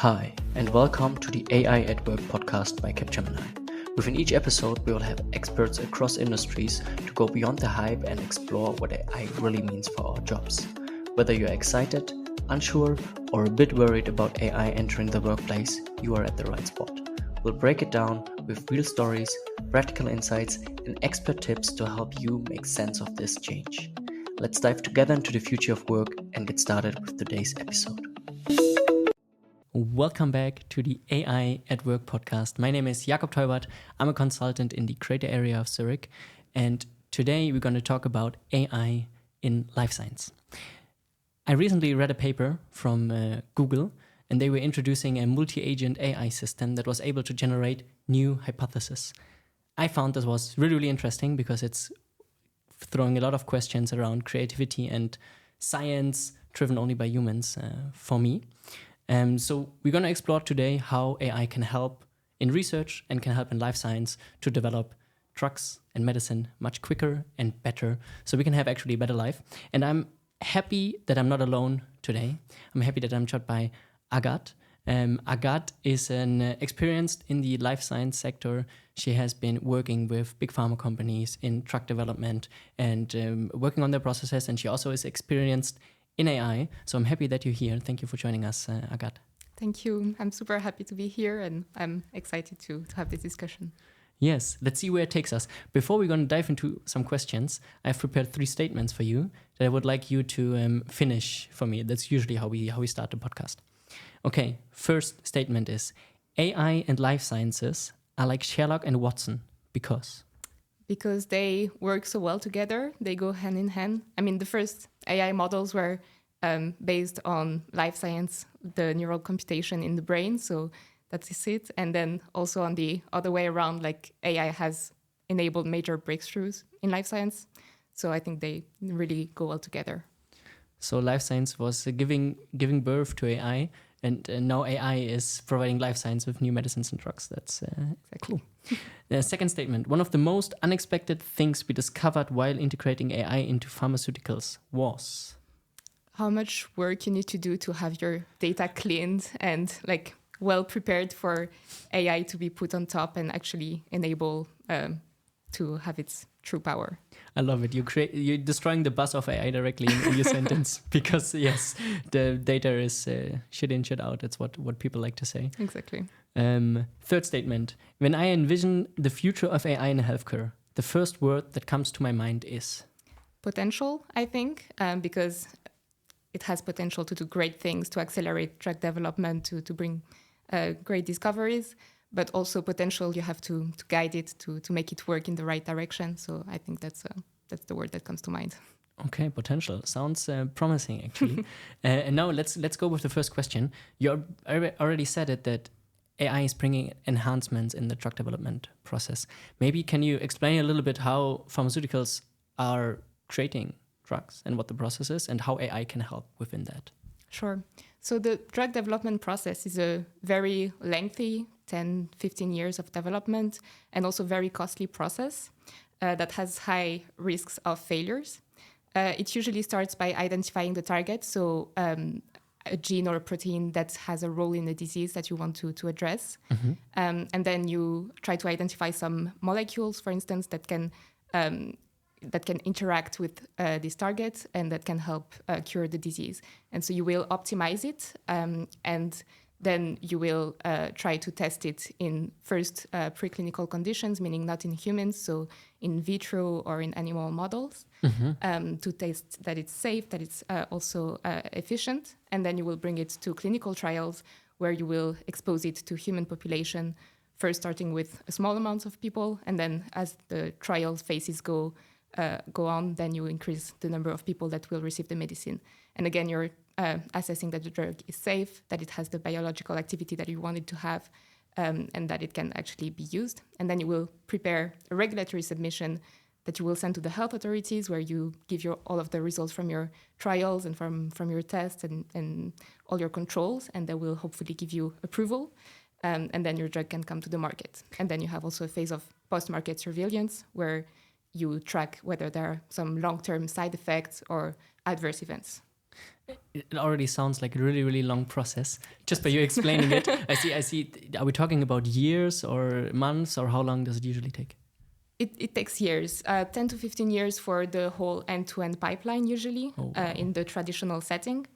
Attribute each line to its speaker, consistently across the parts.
Speaker 1: Hi, and welcome to the AI at Work podcast by Capgemini. Within each episode, we will have experts across industries to go beyond the hype and explore what AI really means for our jobs. Whether you're excited, unsure, or a bit worried about AI entering the workplace, you are at the right spot. We'll break it down with real stories, practical insights, and expert tips to help you make sense of this change. Let's dive together into the future of work and get started with today's episode. Welcome back to the AI at Work podcast. My name is Agathe Tournante. I'm a consultant in the creator area of Zurich, and today we're going to talk about AI in life science. I recently read a paper from Google, and they were introducing a multi-agent AI system that was able to generate new hypotheses. I found this was really, really interesting because it's throwing a lot of questions around creativity and science driven only by humans for me. So we're going to explore today how AI can help in research and can help in life science to develop drugs and medicine much quicker and better so we can have actually a better life. And I'm happy that I'm not alone today. I'm happy that I'm joined by Agathe. Agathe is experienced in the life science sector. She has been working with big pharma companies in drug development and working on their processes. And she also is experienced in AI. So I'm happy that you're here. Thank you for joining us, Agathe.
Speaker 2: Thank you. I'm super happy to be here and I'm excited to have this discussion.
Speaker 1: Yes, let's see where it takes us. Before we're going to dive into some questions, I've prepared 3 statements for you that I would like you to finish for me. That's usually how we start the podcast. Okay, first statement is AI and life sciences are like Sherlock and Watson because
Speaker 2: they work so well together. They go hand in hand. I mean, the first AI models were based on life science, the neural computation in the brain. So that is it. And then also on the other way around, like AI has enabled major breakthroughs in life science. So I think they really go well together.
Speaker 1: So life science was giving birth to AI, and now AI is providing life science with new medicines and drugs. That's
Speaker 2: exactly
Speaker 1: cool. The second statement, one of the most unexpected things we discovered while integrating AI into pharmaceuticals was
Speaker 2: how much work you need to do to have your data cleaned and like well prepared for AI to be put on top and actually enable to have its true power.
Speaker 1: I love it. You're destroying the buzz of AI directly in your sentence because yes, the data is shit in, shit out. That's what people like to say.
Speaker 2: Exactly.
Speaker 1: Third statement. When I envision the future of AI in healthcare, the first word that comes to my mind is
Speaker 2: potential, I think, because it has potential to do great things, to accelerate drug development, to bring great discoveries. But also potential, you have to guide it to make it work in the right direction. So I think that's the word that comes to mind.
Speaker 1: Okay, potential sounds promising actually. And now let's go with the first question. You already said it that AI is bringing enhancements in the drug development process. Maybe can you explain a little bit how pharmaceuticals are creating drugs and what the process is and how AI can help within that?
Speaker 2: Sure. So the drug development process is a very lengthy 10, 15 years of development and also very costly process that has high risks of failures. It usually starts by identifying the target, so a gene or a protein that has a role in the disease that you want to address. Mm-hmm. And then you try to identify some molecules, for instance, that can interact with this target and that can help cure the disease. And so you will optimize it and then you will try to test it in first preclinical conditions, meaning not in humans, so in vitro or in animal models, to test that it's safe, that it's also efficient. And then you will bring it to clinical trials where you will expose it to human population, first starting with a small amount of people. And then as the trial phases go on, then you increase the number of people that will receive the medicine. And again, you're assessing that the drug is safe, that it has the biological activity that you want it to have, and that it can actually be used. And then you will prepare a regulatory submission that you will send to the health authorities where you give all of the results from your trials and from your tests and all your controls, and they will hopefully give you approval. And then your drug can come to the market. And then you have also a phase of post-market surveillance where you track whether there are some long-term side effects or adverse events.
Speaker 1: It already sounds like a really, really long process. Just by you explaining it, I see. Are we talking about years or months, or how long does it usually take?
Speaker 2: It takes years, 10 to 15 years for the whole end-to-end pipeline usually.
Speaker 1: Oh, wow.
Speaker 2: In the traditional setting.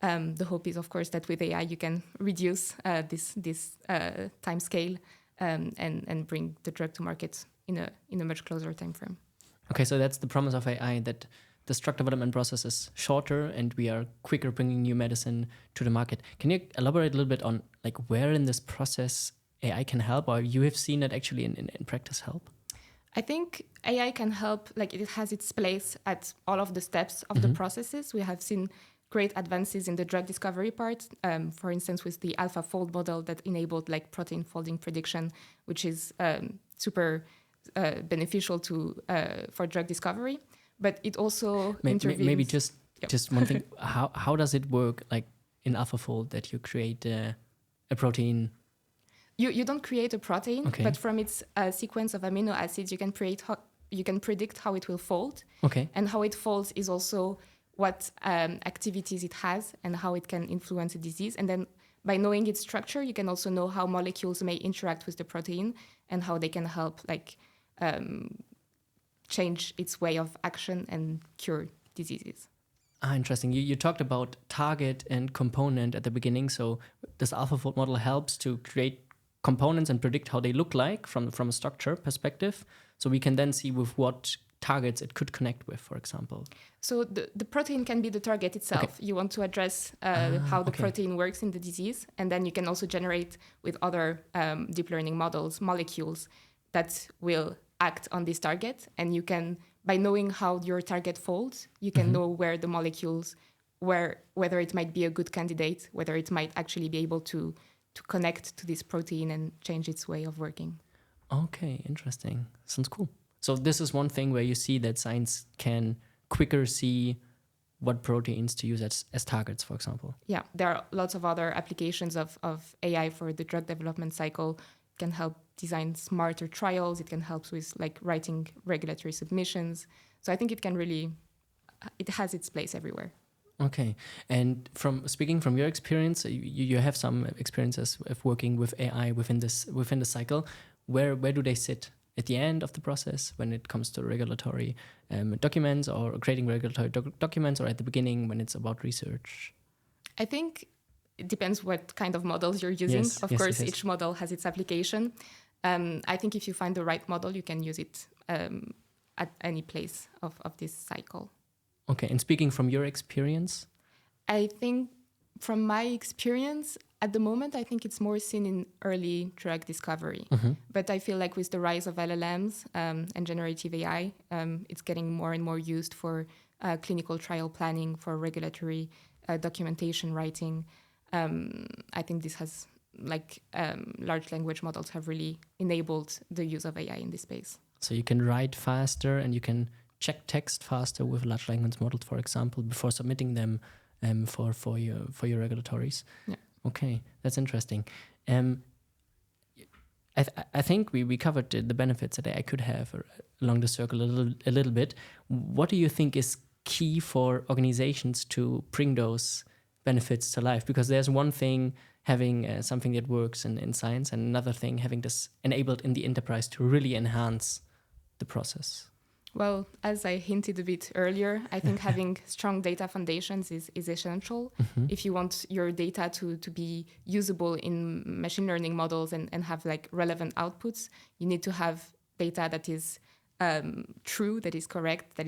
Speaker 2: The hope is, of course, that with AI you can reduce this time scale and bring the drug to market in a much closer time frame.
Speaker 1: Okay, so that's the promise of AI, that the drug development process is shorter and we are quicker bringing new medicine to the market. Can you elaborate a little bit on like where in this process AI can help, or you have seen it actually in practice help?
Speaker 2: I think AI can help, like it has its place at all of the steps of the processes. We have seen great advances in the drug discovery part, for instance, with the AlphaFold model that enabled like protein folding prediction, which is super beneficial for drug discovery. But it also intervenes.
Speaker 1: Maybe just one thing. How does it work, like in AlphaFold, that you create a protein?
Speaker 2: You don't create a protein,
Speaker 1: Okay.
Speaker 2: but from its sequence of amino acids, you can predict how it will fold.
Speaker 1: Okay.
Speaker 2: And how it folds is also what activities it has and how it can influence a disease. And then by knowing its structure, you can also know how molecules may interact with the protein and how they can help change its way of action and cure diseases.
Speaker 1: Interesting. You talked about target and component at the beginning. So this AlphaFold model helps to create components and predict how they look like from a structure perspective. So we can then see with what targets it could connect with, for example.
Speaker 2: So the protein can be the target itself.
Speaker 1: Okay.
Speaker 2: You want to address how the protein works in the disease. And then you can also generate with other deep learning models, molecules that will act on this target. And you can, by knowing how your target folds, you can know where the molecules, whether it might be a good candidate, whether it might actually be able to connect to this protein and change its way of working.
Speaker 1: Okay, interesting. Sounds cool. So this is one thing where you see that science can quicker see what proteins to use as targets, for example.
Speaker 2: Yeah, there are lots of other applications of AI for the drug development cycle. It can help design smarter trials. It can help with like writing regulatory submissions. So I think it has its place everywhere.
Speaker 1: Okay. And speaking from your experience, you have some experiences of working with AI within the cycle. Where do they sit? At the end of the process when it comes to regulatory documents or creating regulatory documents, or at the beginning when it's about research?
Speaker 2: I think it depends what kind of models you're using.
Speaker 1: Yes,
Speaker 2: of course, each model has its application. I think if you find the right model, you can use it at any place of this cycle.
Speaker 1: Okay, and speaking from your experience?
Speaker 2: I think from my experience, at the moment, I think it's more seen in early drug discovery. But I feel like with the rise of LLMs and generative AI, it's getting more and more used for clinical trial planning, for regulatory documentation writing. I think this has, large language models have really enabled the use of AI in this space.
Speaker 1: So you can write faster and you can check text faster with large language models, for example, before submitting them for your regulatories.
Speaker 2: Yeah.
Speaker 1: Okay, that's interesting. I think we covered the benefits that AI could have along the circle a little bit. What do you think is key for organizations to bring those benefits to life? Because there's one thing having something that works in science, and another thing having this enabled in the enterprise to really enhance the process.
Speaker 2: Well, as I hinted a bit earlier, I think having strong data foundations is essential. If you want your data to be usable in machine learning models and have like relevant outputs, you need to have data that is true, that is correct, that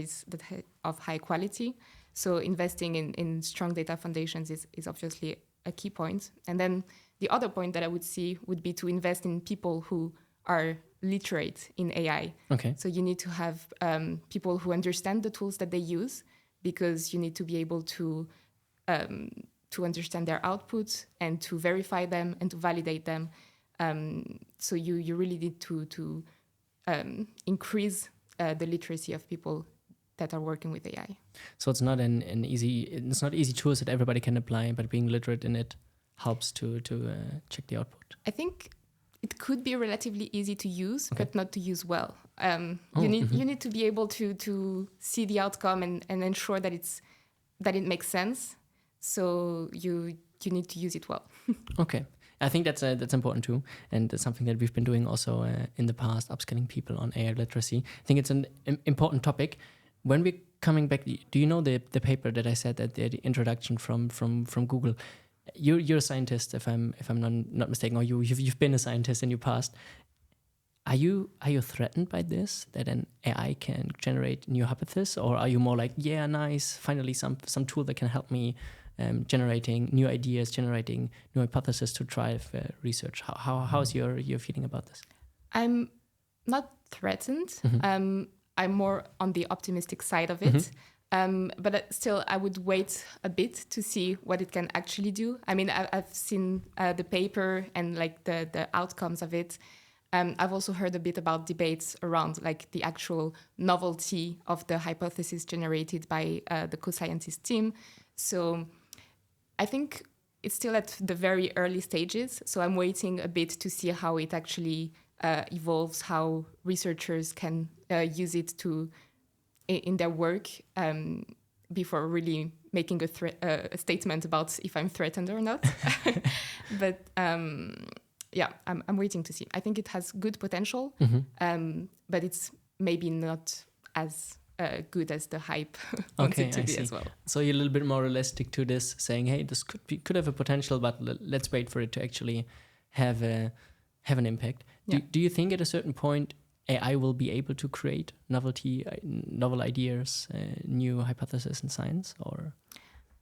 Speaker 2: of high quality. So investing in strong data foundations is obviously a key point. And then the other point that I would see would be to invest in people who are literate in AI.
Speaker 1: Okay.
Speaker 2: So you need to have people who understand the tools that they use, because you need to be able to understand their outputs and to verify them and to validate them. So you really need to increase the literacy of people that are working with AI.
Speaker 1: So it's not it's not easy tools that everybody can apply, but being literate in it helps to check the output.
Speaker 2: I think it could be relatively easy to use,
Speaker 1: Okay.
Speaker 2: but not to use well. You need to be able to see the outcome and ensure that it makes sense. So you need to use it well.
Speaker 1: Okay. I think that's important too, and it's something that we've been doing also in the past, upskilling people on AI literacy. I think it's an important topic. When we're coming back, do you know the paper that I said at the introduction from Google? You're a scientist, if I'm not mistaken, or you've been a scientist in your past. Are you threatened by this, that an AI can generate new hypotheses, or are you more like, yeah, nice, finally some tool that can help me generating new ideas, generating new hypotheses to drive research? How's your feeling about this?
Speaker 2: I'm not threatened.
Speaker 1: Mm-hmm.
Speaker 2: I'm more on the optimistic side of it.
Speaker 1: Mm-hmm.
Speaker 2: But still, I would wait a bit to see what it can actually do. I mean, I've seen the paper and like the outcomes of it. I've also heard a bit about debates around like the actual novelty of the hypothesis generated by the co-scientist team. So I think it's still at the very early stages. So I'm waiting a bit to see how it actually evolves, how researchers can use it in their work before really making a statement about if I'm threatened or not. But yeah, I'm waiting to see. I think it has good potential, but it's maybe not as good as the hype wants it to be as well.
Speaker 1: So you're a little bit more realistic to this, saying, hey, this could have a potential, but let's wait for it to actually have an impact.
Speaker 2: Yeah.
Speaker 1: Do you think at a certain point AI will be able to create novel ideas, new hypotheses in science, or?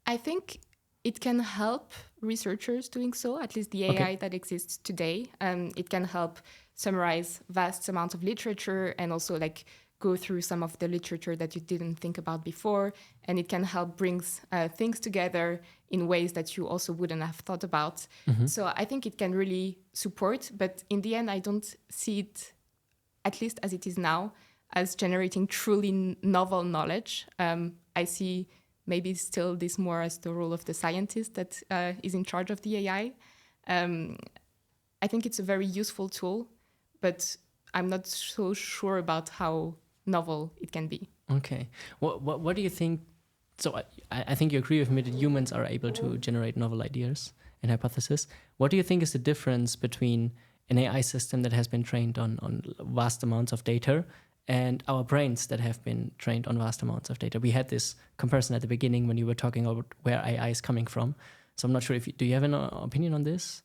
Speaker 2: I think it can help researchers doing so, at least the AI that exists today. It can help summarize vast amounts of literature and also like go through some of the literature that you didn't think about before. And it can help bring things together in ways that you also wouldn't have thought about. So I think it can really support, but in the end, I don't see it, at least as it is now, as generating truly novel knowledge. I see maybe still this more as the role of the scientist that is in charge of the AI. I think it's a very useful tool, but I'm not so sure about how novel it can be.
Speaker 1: Okay. What do you think? So I think you agree with me that humans are able to generate novel ideas and hypotheses. What do you think is the difference between an AI system that has been trained on vast amounts of data and our brains that have been trained on vast amounts of data? We had this comparison at the beginning when you were talking about where AI is coming from. So I'm not sure do you have an opinion on this?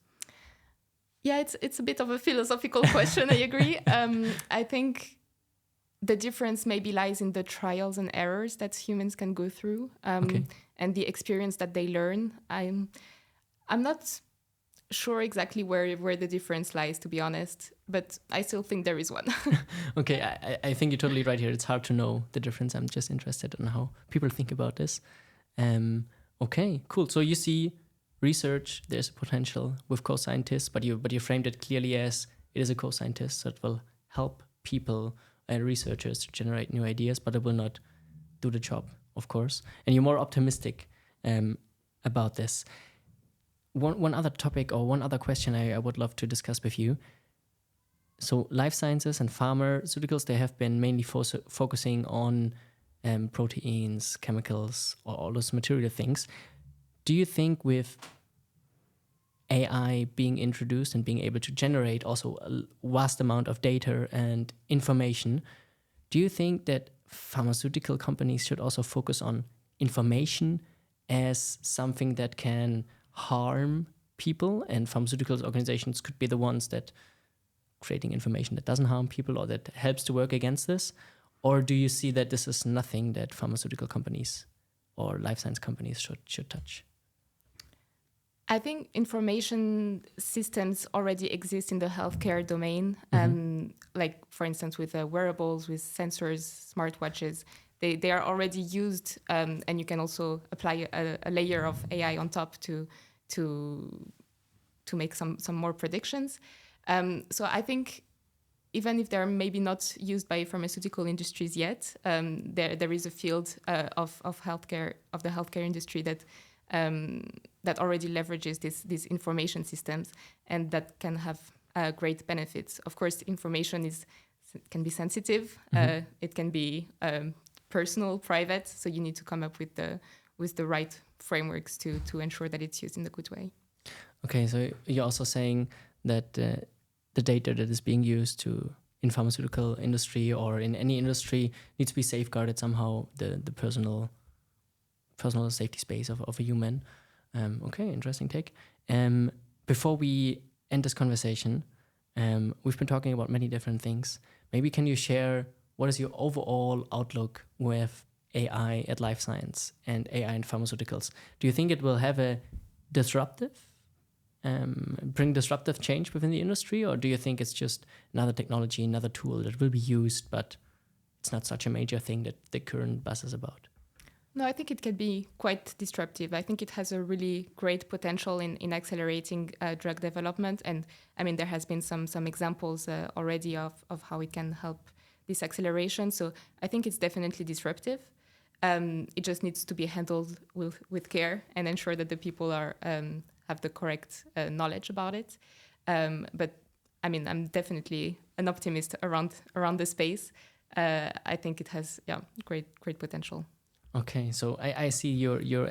Speaker 2: Yeah, it's a bit of a philosophical question. I agree. I think the difference maybe lies in the trials and errors that humans can go through, and the experience that they learn. I'm not sure exactly where the difference lies, to be honest, but I still think there is one.
Speaker 1: Okay, I think you're totally right here. It's hard to know the difference. I'm just interested in how people think about this. Okay, cool. So you see research, there's a potential with co-scientists, but you framed it clearly as it is a co-scientist that will help people and researchers to generate new ideas, but it will not do the job, of course. And you're more optimistic about this. One other topic or one other question I would love to discuss with you. So life sciences and pharmaceuticals, they have been mainly focusing on proteins, chemicals, or all those material things. Do you think with AI being introduced and being able to generate also a vast amount of data and information, do you think that pharmaceutical companies should also focus on information as something that can harm people, and pharmaceuticals organizations could be the ones that creating information that doesn't harm people or that helps to work against this? Or do you see that this is nothing that pharmaceutical companies or life science companies should touch?
Speaker 2: I think information systems already exist in the healthcare domain. Like, for instance, with wearables, with sensors, smartwatches, they are already used, and you can also apply a layer of AI on top to make some more predictions. So I think even if they're maybe not used by pharmaceutical industries yet, there is a field of the healthcare industry that already leverages these information systems, and that can have great benefits. Of course, information can be sensitive. It can be personal, private. So you need to come up with the right frameworks to ensure that it's used in a good way.
Speaker 1: Okay, so you're also saying that the data that is being used in pharmaceutical industry or in any industry needs to be safeguarded somehow, the personal safety space of a human. Okay, interesting take. Before we end this conversation, we've been talking about many different things. Maybe can you share what is your overall outlook with AI at life science and AI in pharmaceuticals? Do you think it will have a bring disruptive change within the industry, or do you think it's just another technology, another tool that will be used, but it's not such a major thing that the current buzz is about?
Speaker 2: No, I think it can be quite disruptive. I think it has a really great potential in accelerating drug development. And I mean, there has been some examples already of how it can help this acceleration. So I think it's definitely disruptive. It just needs to be handled with care and ensure that the people have the correct knowledge about it. But I mean, I'm definitely an optimist around the space. I think it has great potential.
Speaker 1: Okay, so I see your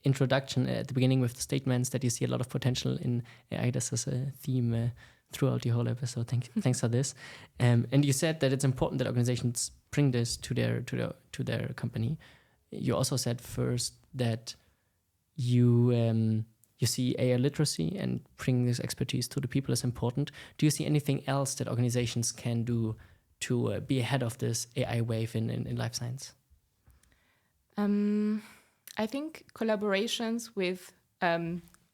Speaker 1: introduction at the beginning with the statements that you see a lot of potential in AI. This is a theme throughout the whole episode. Thanks for this. And you said that it's important that organizations bring this to their company. You also said first that you see AI literacy and bringing this expertise to the people is important. Do you see anything else that organizations can do to be ahead of this AI wave in life science?
Speaker 2: I think collaborations with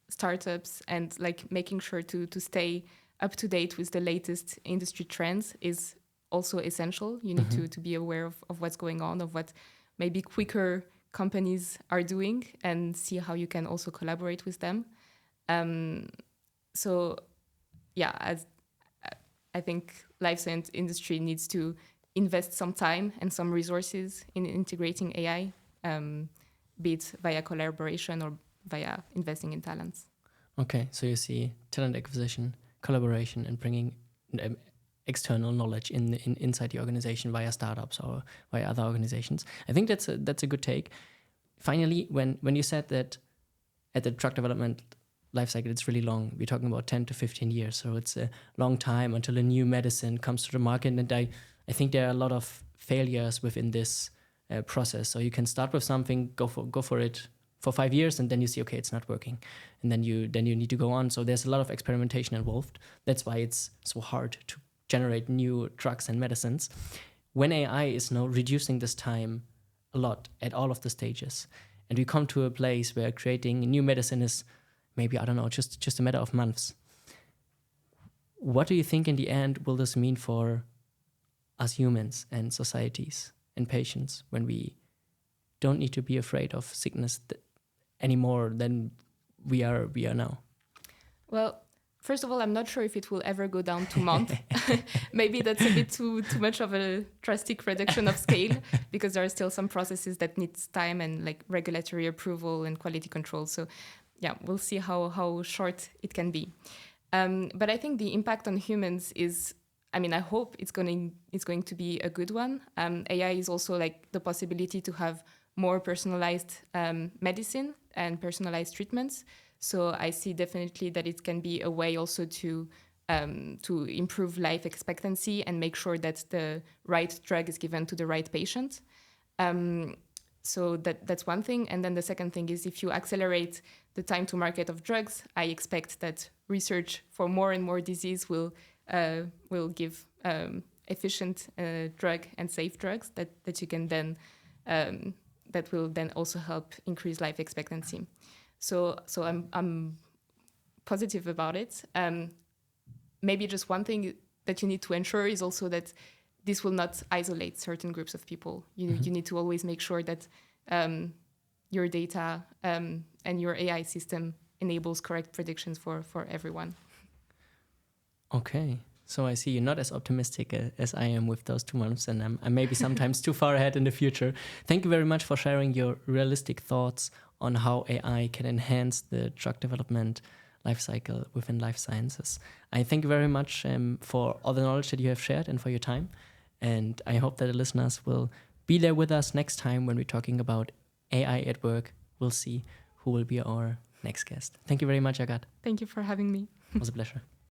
Speaker 2: startups and like making sure to stay up to date with the latest industry trends is also essential. You need to be aware of what's going on, of what maybe quicker companies are doing, and see how you can also collaborate with them. I think life science industry needs to invest some time and some resources in integrating AI, be it via collaboration or via investing in talents.
Speaker 1: Okay, so you see talent acquisition, collaboration, and bringing external knowledge inside the organization via startups or via other organizations. I think that's a good take. Finally, when you said that at the drug development life cycle, it's really long. We're talking about 10 to 15 years, so it's a long time until a new medicine comes to the market. And I think there are a lot of failures within this process. So you can start with something, go for it for 5 years, and then you see, okay, it's not working, and then you need to go on. So there's a lot of experimentation involved. That's why it's so hard to generate new drugs and medicines. When AI is now reducing this time a lot at all of the stages, and we come to a place where creating a new medicine is maybe, I don't know, just a matter of months. What do you think in the end will this mean for us humans and societies and patients when we don't need to be afraid of sickness any more than we are now?
Speaker 2: Well, first of all, I'm not sure if it will ever go down to months. Maybe that's a bit too much of a drastic reduction of scale, because there are still some processes that need time and like regulatory approval and quality control. So yeah, we'll see how short it can be. But I think the impact on humans is, I mean, I hope it's going to be a good one. AI is also like the possibility to have more personalized medicine and personalized treatments. So I see definitely that it can be a way also to improve life expectancy and make sure that the right drug is given to the right patient. So that's one thing. And then the second thing is, if you accelerate the time to market of drugs, I expect that research for more and more disease will give efficient drug and safe drugs that you can then that will then also help increase life expectancy. So I'm positive about it. Maybe just one thing that you need to ensure is also that this will not isolate certain groups of people. You need to always make sure that your data and your AI system enables correct predictions for everyone.
Speaker 1: Okay, so I see you're not as optimistic as I am with those 2 months, and I'm maybe sometimes too far ahead in the future. Thank you very much for sharing your realistic thoughts on how AI can enhance the drug development life cycle within life sciences. I thank you very much for all the knowledge that you have shared and for your time. And I hope that the listeners will be there with us next time when we're talking about AI at work. We'll see who will be our next guest. Thank you very much, Agathe.
Speaker 2: Thank you for having me.
Speaker 1: It was a pleasure.